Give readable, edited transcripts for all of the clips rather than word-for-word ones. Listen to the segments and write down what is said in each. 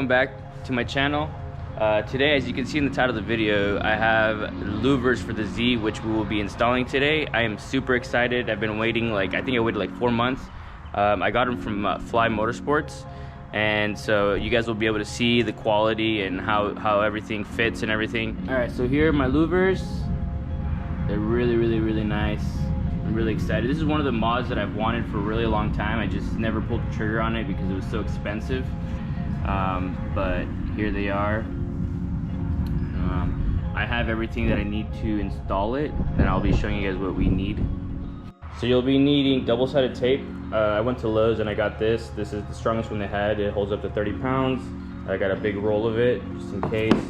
back to my channel. Today, as you can see in the title of the video, I have louvers for the Z, which we will be installing today. I am super excited. I've been waiting, I think I waited like 4 months. I got them from Fly Motorsports, and so you guys will be able to see the quality and how everything fits and everything. All right, so here are my louvers. They're really nice. I'm really excited. This is one of the mods that I've wanted for a really long time. I just never pulled the trigger on it because it was so expensive. But here they are. I have everything that I need to install it, and I'll be showing you guys what we need. So you'll be needing double-sided tape. I went to Lowe's and I got this. This is the strongest one they had. It holds up to 30 pounds. I got a big roll of it just in case.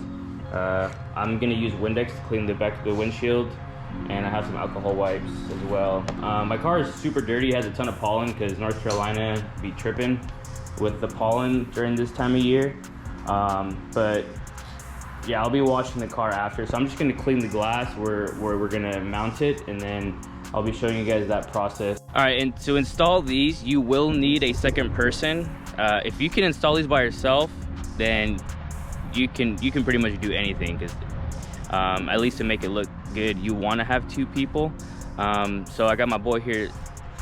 I'm gonna use Windex to clean the back of the windshield, and I have some alcohol wipes as well. My car is super dirty. It has a ton of pollen because North Carolina be tripping with the pollen during this time of year. But yeah, I'll be washing the car after, so I'm just gonna clean the glass where we're gonna mount it, and then I'll be showing you guys that process. All right, and to install these, you will need a second person. If you can install these by yourself, then you can pretty much do anything, because at least to make it look good, you want to have 2 people. So I got my boy here,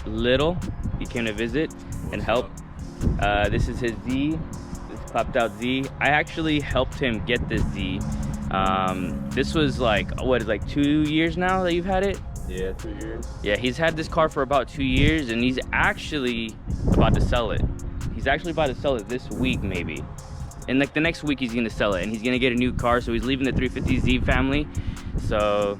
Little. He came to visit and help. This is his Z. This popped out Z. I actually helped him get this Z. This was like 2 years now that you've had it? Yeah, 2 years. Yeah, he's had this car for about 2 years, and he's actually about to sell it. He's actually about to sell it this week, maybe. And like the next week he's gonna sell it, and he's gonna get a new car, so he's leaving the 350Z family. So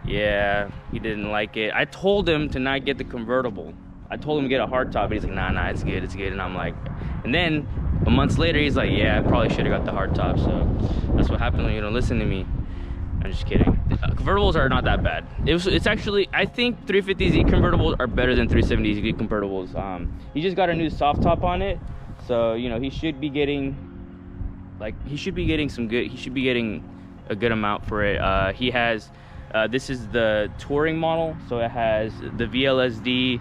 yeah, he didn't like it. I told him to not get the convertible. I told him to get a hardtop, but he's like, nah, it's good. And I'm like, and then a month later, he's like, yeah, I probably should have got the hardtop. So that's what happened when you don't listen to me. I'm just kidding. Convertibles are not that bad. It's actually, I think 350Z convertibles are better than 370Z convertibles. He just got a new soft top on it, so you know he should be getting some good. He should be getting a good amount for it. He has this is the touring model, so it has the VLSD,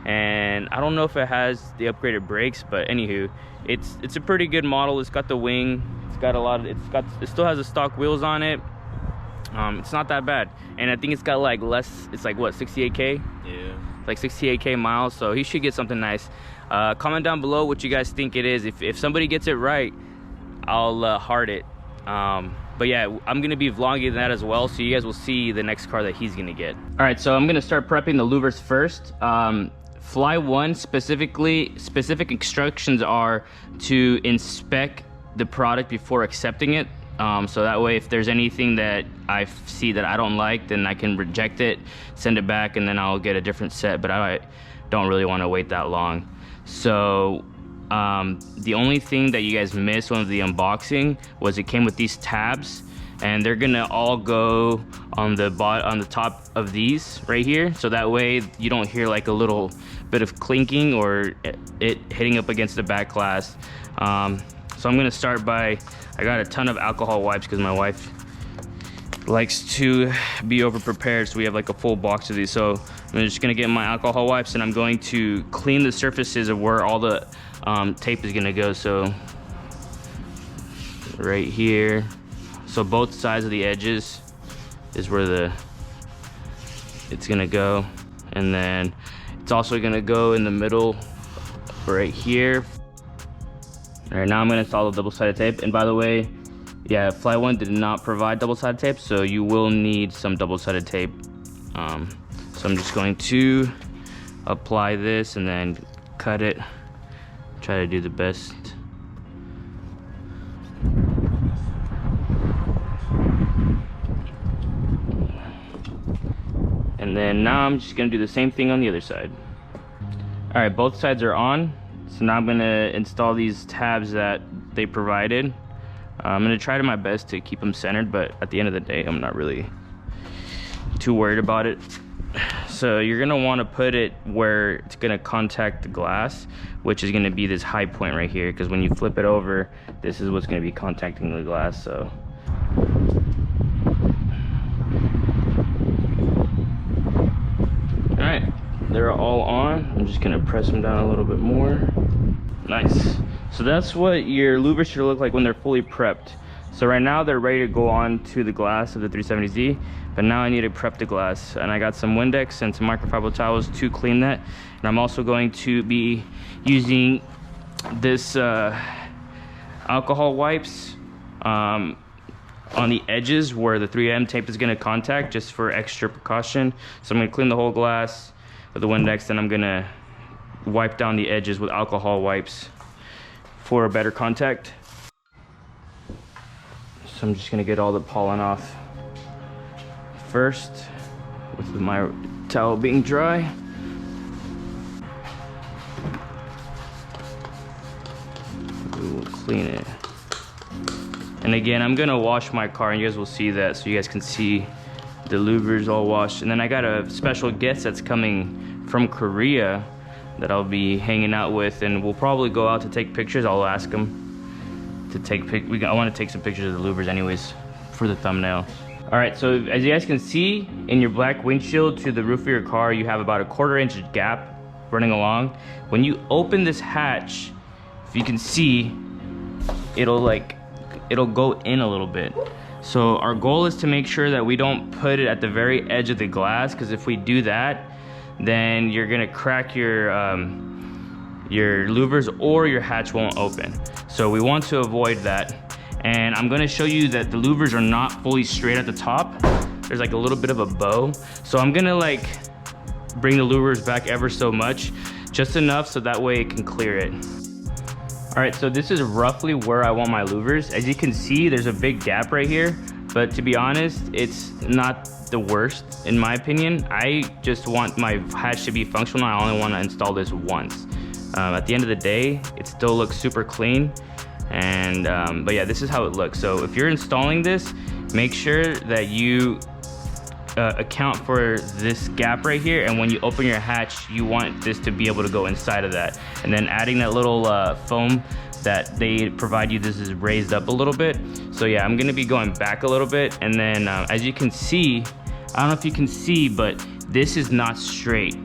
and I don't know if it has the upgraded brakes, but anywho, it's a pretty good model. It's got the wing. It's got it still has the stock wheels on it. It's not that bad, and I think it's got like less. It's like what, 68K? Yeah, like 68K miles. So he should get something nice. Comment down below what you guys think it is. If somebody gets it right, I'll heart it. But yeah, I'm gonna be vlogging that as well, so you guys will see the next car that he's gonna get. All right, so I'm gonna start prepping the louvers first. Fly One specific instructions are to inspect the product before accepting it. So that way, if there's anything that I see that I don't like, then I can reject it, send it back, and then I'll get a different set. But I don't really want to wait that long. So the only thing that you guys missed on the unboxing was it came with these tabs, and they're gonna all go on the top of these right here. So that way you don't hear like a little bit of clinking or it hitting up against the back glass. So I'm gonna start by, I got a ton of alcohol wipes because my wife likes to be over prepared, so we have like a full box of these. So I'm just gonna get my alcohol wipes, and I'm going to clean the surfaces of where all the tape is gonna go. So right here, so both sides of the edges is where it's gonna go, and then it's also gonna go in the middle right here. All right, now I'm gonna install the double-sided tape. And by the way, yeah, Fly One did not provide double-sided tape, so you will need some double-sided tape. So I'm just going to apply this and then cut it. Try to do the best. And then now I'm just gonna do the same thing on the other side. All right, both sides are on. So now I'm gonna install these tabs that they provided. I'm gonna try to my best to keep them centered, but at the end of the day, I'm not really too worried about it. So you're gonna wanna put it where it's gonna contact the glass, which is gonna be this high point right here, because when you flip it over, this is what's gonna be contacting the glass. So all right, they're all on. I'm just gonna press them down a little bit more. Nice. So that's what your louvers should look like when they're fully prepped. So right now they're ready to go on to the glass of the 370Z, but now I need to prep the glass, and I got some Windex and some microfiber towels to clean that. And I'm also going to be using this alcohol wipes on the edges where the 3M tape is going to contact, just for extra precaution. So I'm going to clean the whole glass with the Windex, and I'm going to wipe down the edges with alcohol wipes for a better contact. So I'm just gonna get all the pollen off first with my towel being dry. We will clean it. And again, I'm gonna wash my car, and you guys will see that, so you guys can see the louvers all washed. And then I got a special guest that's coming from Korea that I'll be hanging out with, and we'll probably go out to take pictures. I'll ask him to take I want to take some pictures of the louvers anyways for the thumbnail. All right, so as you guys can see, in your black windshield to the roof of your car, you have about a 1/4 inch gap running along. When you open this hatch, if you can see, it'll go in a little bit. So our goal is to make sure that we don't put it at the very edge of the glass, because if we do that, then you're gonna crack your louvers, or your hatch won't open. So we want to avoid that. And I'm gonna show you that the louvers are not fully straight at the top. There's like a little bit of a bow. So I'm gonna like bring the louvers back ever so much, just enough so that way it can clear it. All right, so this is roughly where I want my louvers. As you can see, there's a big gap right here, but to be honest, it's not the worst in my opinion. I just want my hatch to be functional. I only want to install this once. At the end of the day, it still looks super clean. And but yeah, this is how it looks. So if you're installing this, make sure that you account for this gap right here, and when you open your hatch, you want this to be able to go inside of that. And then adding that little foam that they provide you, this is raised up a little bit. So yeah, I'm gonna be going back a little bit, and then as you can see, I don't know if you can see, but this is not straight.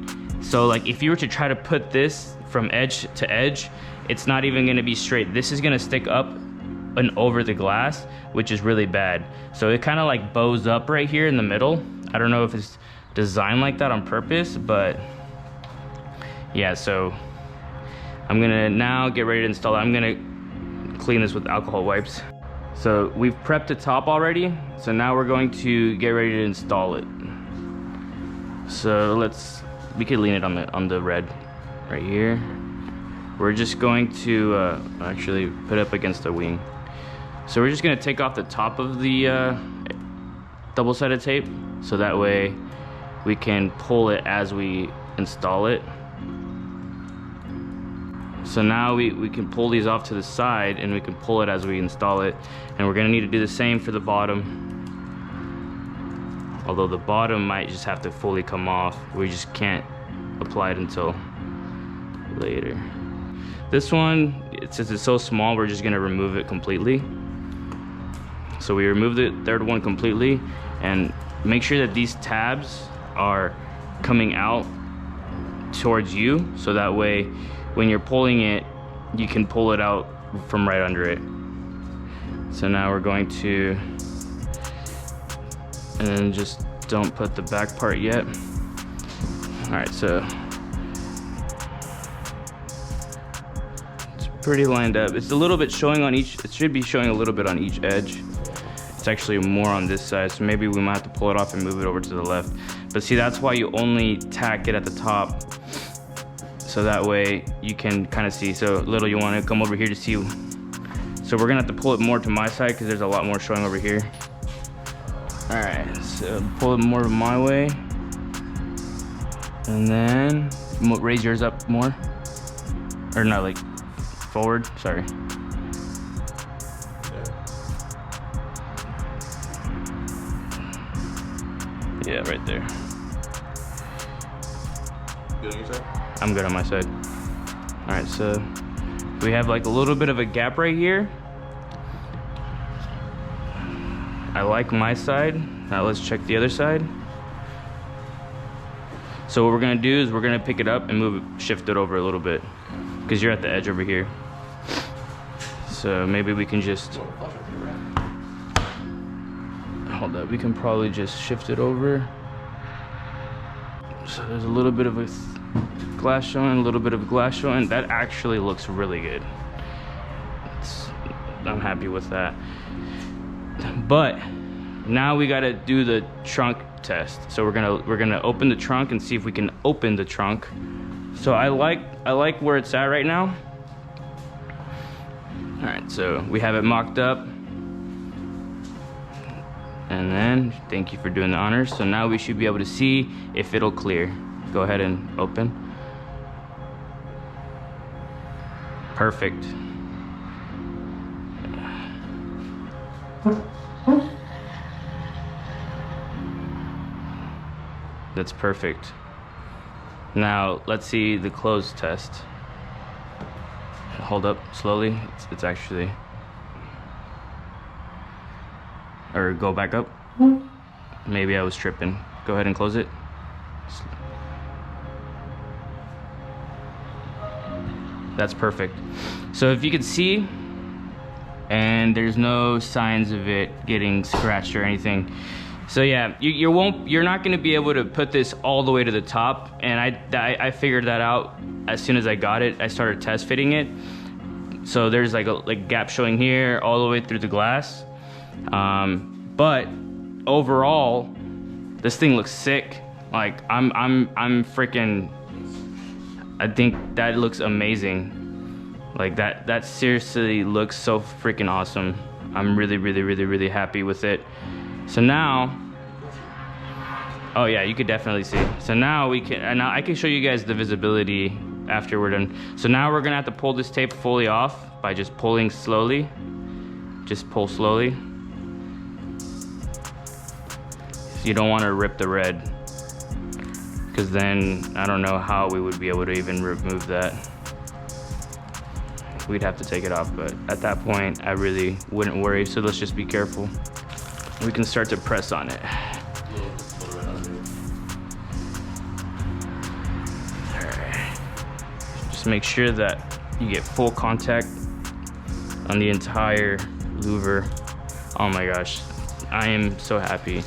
So like if you were to try to put this from edge to edge, it's not even gonna be straight. This is gonna stick up and over the glass, which is really bad. So it kind of like bows up right here in the middle. I don't know if it's designed like that on purpose, but yeah, so I'm gonna now get ready to install it. I'm gonna clean this with alcohol wipes. So we've prepped the top already, so now we're going to get ready to install it. So we could lean it on the red right here. We're just going to actually put it up against the wing. So we're just gonna take off the top of the double-sided tape, so that way we can pull it as we install it. So now we can pull these off to the side, and we can pull it as we install it. And we're gonna need to do the same for the bottom. Although the bottom might just have to fully come off. We just can't apply it until later. This one, since it's so small, we're just gonna remove it completely. So we remove the third one completely, and make sure that these tabs are coming out towards you, so that way when you're pulling it, you can pull it out from right under it. So now we're going to, and then just don't put the back part yet. All right, so it's pretty lined up. It's a little bit showing on each, it should be showing a little bit on each edge. It's actually more on this side, so maybe we might have to pull it off and move it over to the left. But see, that's why you only tack it at the top, so that way you can kind of see. So little, you want to come over here to see. So we're gonna have to pull it more to my side because there's a lot more showing over here. All right, so pull it more my way, and then raise yours up more, or not, like forward, sorry. Yeah, right there. Good on your side? I'm good on my side. All right, so we have like a little bit of a gap right here. I like my side. Now let's check the other side. So what we're gonna do is we're gonna pick it up and move it, shift it over a little bit, because you're at the edge over here. So maybe we can just, hold up, we can probably just shift it over. So there's a little bit of a glass showing, a little bit of glass showing. That actually looks really good. I'm happy with that. But now we gotta do the trunk test. So we're gonna open the trunk and see if we can open the trunk. So I like where it's at right now. All right, so we have it mocked up. And then, thank you for doing the honors. So now we should be able to see if it'll clear. Go ahead and open. Perfect. That's perfect. Now, let's see the close test. Hold up slowly. It's actually, or go back up. Maybe I was tripping. Go ahead and close it. That's perfect. So if you can see, and there's no signs of it getting scratched or anything. So yeah, you're not going to be able to put this all the way to the top, and I figured that out as soon as I got it. I started test fitting it. So there's like a gap showing here all the way through the glass. But overall, this thing looks sick. Like I'm freaking, I think that looks amazing. Like that seriously looks so freaking awesome. I'm really happy with it. So now, oh yeah, you could definitely see. So now we can, and now I can show you guys the visibility after we're done. So now we're gonna have to pull this tape fully off by just pulling slowly. Just pull slowly. You don't want to rip the red, because then I don't know how we would be able to even remove that. We'd have to take it off, but at that point I really wouldn't worry. So let's just be careful. We can start to press on it. Alright. Just make sure that you get full contact on the entire louver. Oh my gosh, I am so happy.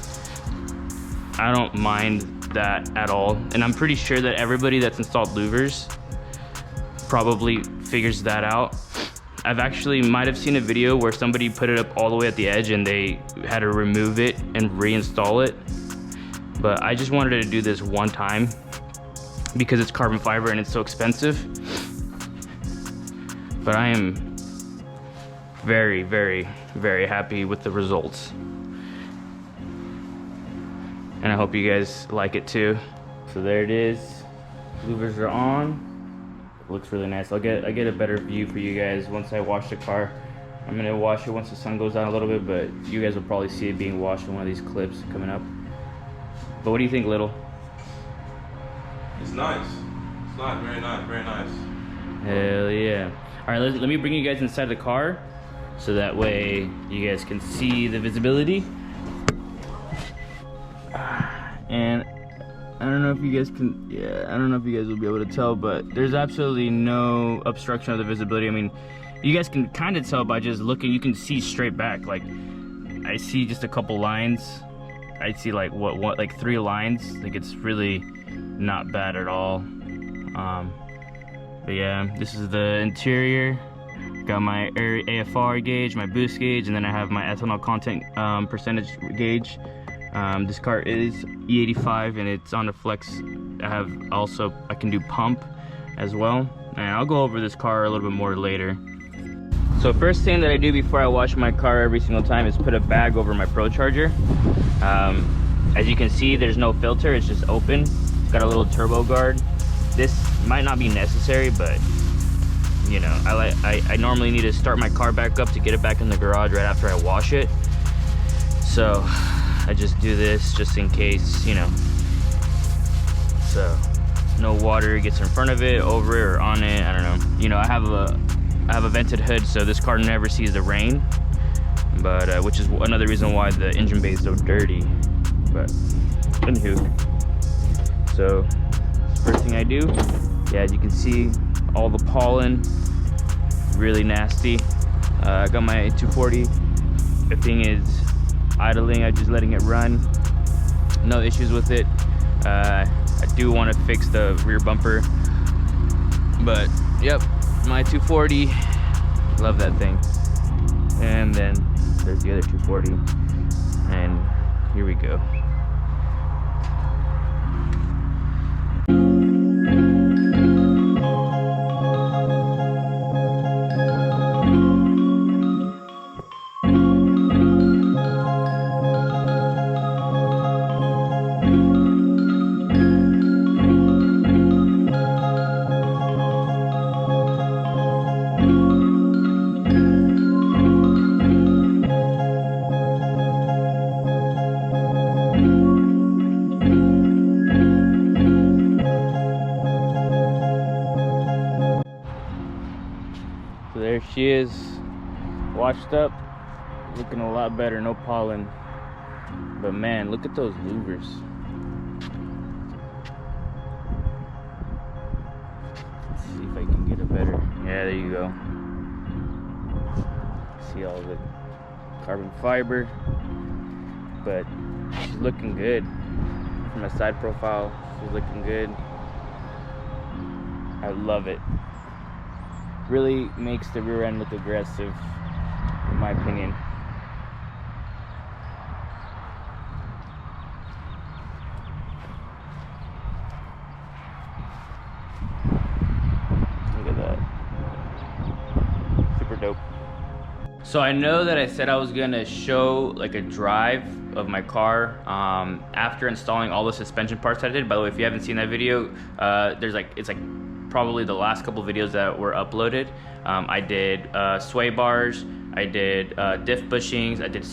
I don't mind that at all. And I'm pretty sure that everybody that's installed louvers probably figures that out. I've actually might have seen a video where somebody put it up all the way at the edge and they had to remove it and reinstall it. But I just wanted to do this one time because it's carbon fiber and it's so expensive. But I am very happy with the results. And I hope you guys like it too. So there it is. Louvers are on. Looks really nice. I get a better view for you guys once I wash the car. I'm gonna wash it once the sun goes down a little bit, but you guys will probably see it being washed in one of these clips coming up. But what do you think, Little? It's nice. It's nice. Very nice. Very nice. Hell yeah. All right, let me bring you guys inside the car so that way you guys can see the visibility. And I don't know if you guys can, I don't know if you guys will be able to tell, but there's absolutely no obstruction of the visibility. I mean, you guys can kind of tell by just looking. You can see straight back. Like, I see just a couple lines. I see like like 3 lines. Like, it's really not bad at all. But yeah, this is the interior. Got my AFR gauge, my boost gauge, and then I have my ethanol content percentage gauge. This car is E85 and it's on the flex. I can do pump as well, and I'll go over this car a little bit more later. So first thing that I do before I wash my car every single time is put a bag over my Pro Charger. As you can see, there's no filter, it's just open. It's got a little turbo guard. This might not be necessary, but you know, I normally need to start my car back up to get it back in the garage right after I wash it. So I just do this just in case, you know, so no water gets in front of it, over it, or on it. I don't know. You know, I have a vented hood, so this car never sees the rain, but which is another reason why the engine bay is so dirty. But anywho, so first thing I do, yeah, as you can see, all the pollen, really nasty. I got my 240. Everything is idling. I'm just letting it run. No issues with it. I do want to fix the rear bumper, but yep, my 240. Love that thing. And then there's the other 240, and here we go. So there she is, washed up, looking a lot better, no pollen. But man, look at those louvers. Let's see if I can get a better, yeah, there you go. See all the carbon fiber, but she's looking good. From a side profile, she's looking good. I love it. Really makes the rear end look aggressive, in my opinion. Look at that. Super dope. So I know that I said I was gonna show like a drive of my car after installing all the suspension parts I did. By the way, if you haven't seen that video, it's probably the last couple videos that were uploaded. I did sway bars, I did diff bushings, I did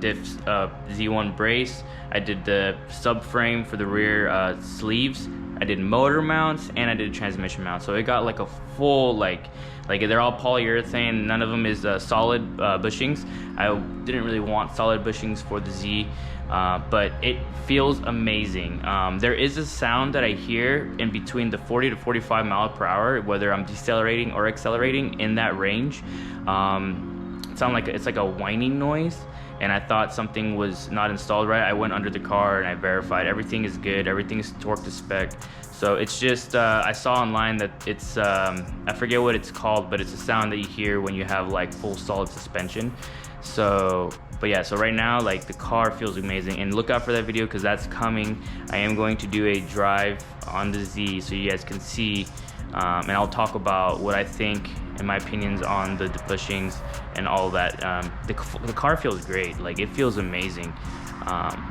diff Z1 brace, I did the subframe for the rear sleeves, I did motor mounts, and I did a transmission mount. So it got like a full like they're all polyurethane. None of them is solid bushings. I didn't really want solid bushings for the Z, but it feels amazing. There is a sound that I hear in between the 40 to 45 miles per hour, whether I'm decelerating or accelerating in that range. It's like a whining noise, and I thought something was not installed right. I went under the car and I verified everything is good, everything is torque to spec. So it's just, I saw online that it's, I forget what it's called, but it's a sound that you hear when you have like full solid suspension. So, but yeah, so right now, like the car feels amazing, and look out for that video because that's coming. I am going to do a drive on the Z so you guys can see, and I'll talk about what I think and my opinions on the bushings and all that. The car feels great, like it feels amazing.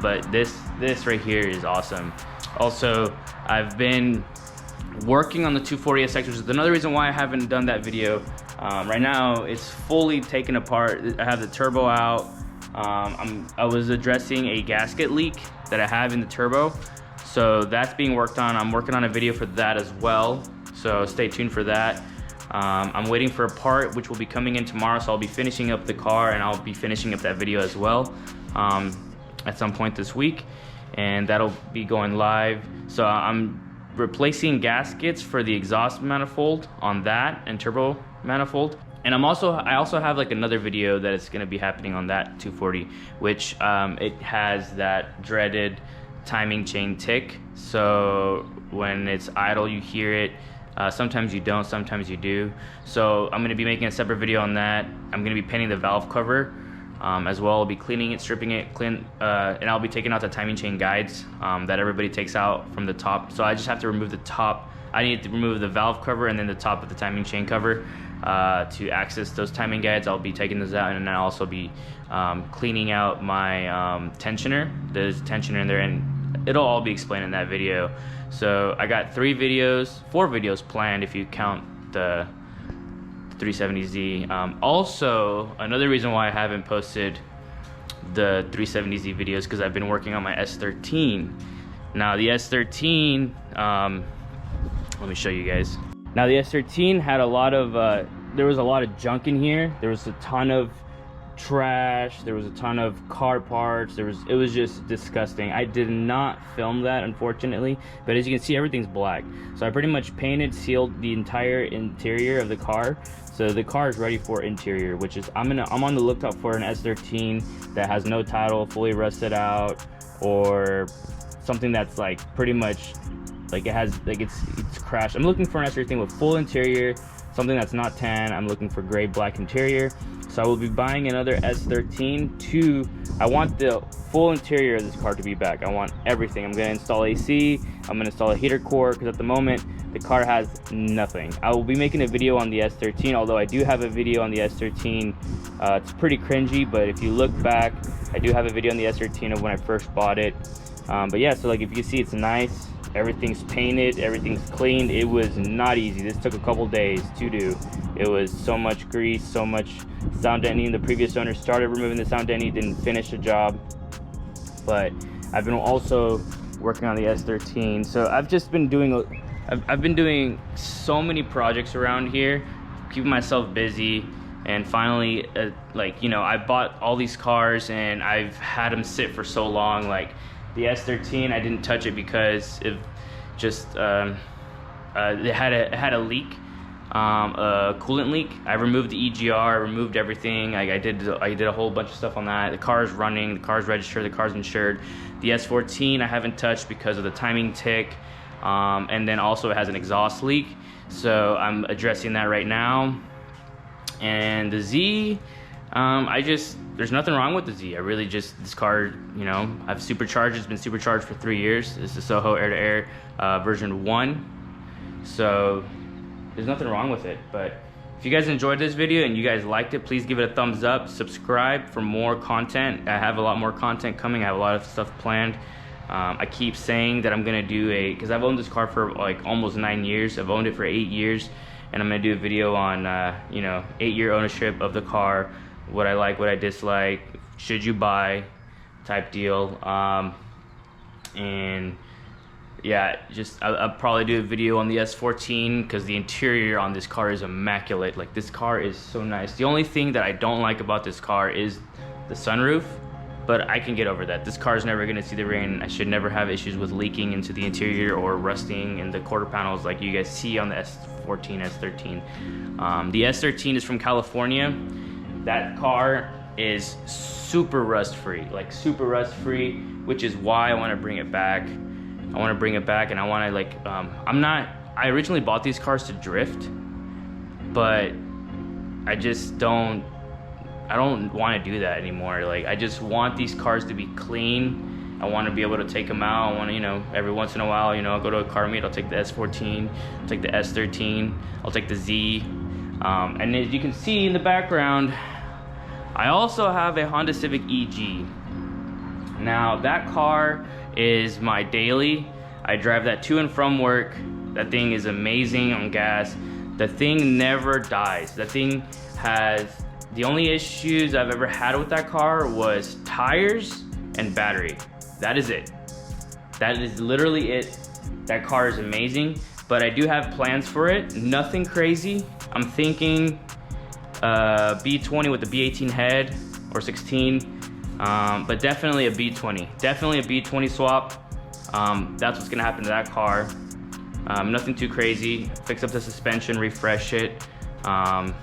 But this right here is awesome. Also, I've been working on the 240 SX, which is another reason why I haven't done that video. Right now, it's fully taken apart. I have the turbo out. I was addressing a gasket leak that I have in the turbo. So that's being worked on. I'm working on a video for that as well. So stay tuned for that. I'm waiting for a part which will be coming in tomorrow. So I'll be finishing up the car and I'll be finishing up that video as well at some point this week. And that'll be going live. So I'm replacing gaskets for the exhaust manifold on that and turbo manifold. And I also have like another video that is going to be happening on that 240, which it has that dreaded timing chain tick. So when it's idle, you hear it. Sometimes you don't, sometimes you do. So I'm going to be making a separate video on that. I'm going to be painting the valve cover as well. I'll be cleaning it, stripping it, and I'll be taking out the timing chain guides that everybody takes out from the top. So I just have to remove the top. I need to remove the valve cover and then the top of the timing chain cover to access those timing guides. I'll be taking those out, and then I'll also be cleaning out my tensioner. There's a tensioner in there, and it'll all be explained in that video. So I got 4 videos planned if you count the 370Z. Also, another reason why I haven't posted the 370Z videos because I've been working on my S13. Now the S13, let me show you guys. Now the S13 had a lot of, there was a lot of junk in here. There was a ton of trash, there was a ton of car parts, it was just disgusting. I did not film that, unfortunately, but as you can see, everything's black. So I pretty much painted, sealed the entire interior of the car, so the car is ready for interior, which is I'm on the lookout for an S13 that has no title, fully rusted out, or something that's like pretty much like it has like it's crashed. I'm looking for an S13 with full interior, something that's not tan. I'm looking for gray black interior. So I will be buying another S13 I want the full interior of this car to be back. I want everything. I'm gonna install AC, I'm gonna install a heater core, because at the moment the car has nothing. I will be making a video on the S13, although I do have a video on the S13. It's pretty cringy, but if you look back, I do have a video on the S13 of when I first bought it. But yeah, so like if you can see, it's nice. Everything's painted, everything's cleaned. It was not easy. This took a couple days to do. It was so much grease, so much sound deadening. The previous owner started removing the sound deadening, didn't finish the job. But I've been also working on the S13. So I've just been doing, I've been doing so many projects around here, keeping myself busy. And finally, like, you know, I bought all these cars and I've had them sit for so long. Like the S13, I didn't touch it because it just it had a leak, a coolant leak. I removed the EGR, I removed everything. I did a whole bunch of stuff on that. The car is running, the car is registered, the car is insured. The S14 I haven't touched because of the timing tick, and then also it has an exhaust leak, so I'm addressing that right now. And the Z, there's nothing wrong with the Z. I really just, this car, you know, I've supercharged, it's been supercharged for 3 years. It's the Soho air-to-air version 1. So there's nothing wrong with it. But if you guys enjoyed this video and you guys liked it, please give it a thumbs up, subscribe for more content. I have a lot more content coming. I have a lot of stuff planned. I keep saying that I'm gonna do because I've owned this car for like almost 9 years. I've owned it for 8 years. And I'm gonna do a video on, you know, 8-year ownership of the car, what I like, what I dislike, should you buy, type deal. And yeah, I'll probably do a video on the S14 because the interior on this car is immaculate. Like, this car is so nice. The only thing that I don't like about this car is the sunroof, but I can get over that. This car is never gonna see the rain. I should never have issues with leaking into the interior or rusting in the quarter panels like you guys see on the S14, S13. The S13 is from California. That car is super rust free, like super rust free, which is why I wanna bring it back. I wanna bring it back, and I wanna like, I originally bought these cars to drift, but I just don't want to do that anymore. Like, I just want these cars to be clean. I want to be able to take them out. I want to, you know, every once in a while, you know, I'll go to a car meet, I'll take the S14, I'll take the S13, I'll take the Z. And as you can see in the background, I also have a Honda Civic EG. Now, that car is my daily. I drive that to and from work. That thing is amazing on gas. The thing never dies. That thing has, the only issues I've ever had with that car was tires and battery. That is it. That is literally it. That car is amazing, but I do have plans for it. Nothing crazy. I'm thinking B20 with the B18 head or 16, but definitely a B20. Definitely a B20 swap. That's what's gonna happen to that car. Nothing too crazy. Fix up the suspension, refresh it, and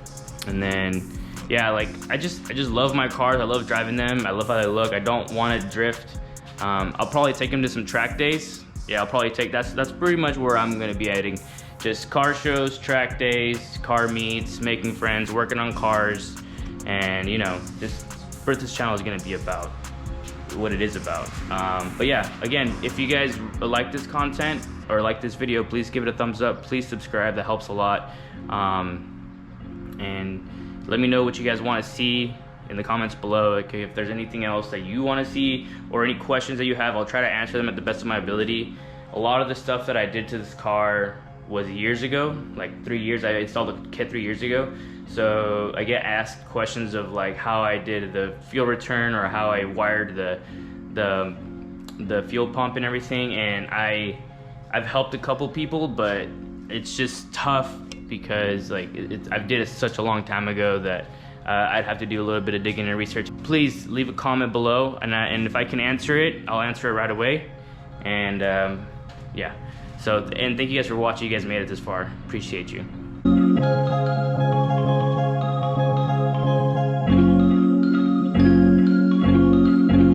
then yeah, like I just love my cars. I love driving them. I love how they look. I don't want to drift. I'll probably take them to some track days. Yeah, I'll probably take, that's pretty much where I'm gonna be heading. Just car shows, track days, car meets, making friends, working on cars, and you know, just what this channel is gonna be about, what it is about. But yeah, again, if you guys like this content or like this video, please give it a thumbs up. Please subscribe. That helps a lot. And let me know what you guys want to see in the comments below. Okay, if there's anything else that you want to see or any questions that you have, I'll try to answer them at the best of my ability. A lot of the stuff that I did to this car was years ago, like 3 years. I installed the kit 3 years ago. So I get asked questions of like how I did the fuel return or how I wired the fuel pump and everything. And I've helped a couple people, but it's just tough because like I did it such a long time ago that I'd have to do a little bit of digging and research. Please leave a comment below, and if I can answer it, I'll answer it right away. And yeah, so, and thank you guys for watching. You guys made it this far. Appreciate you.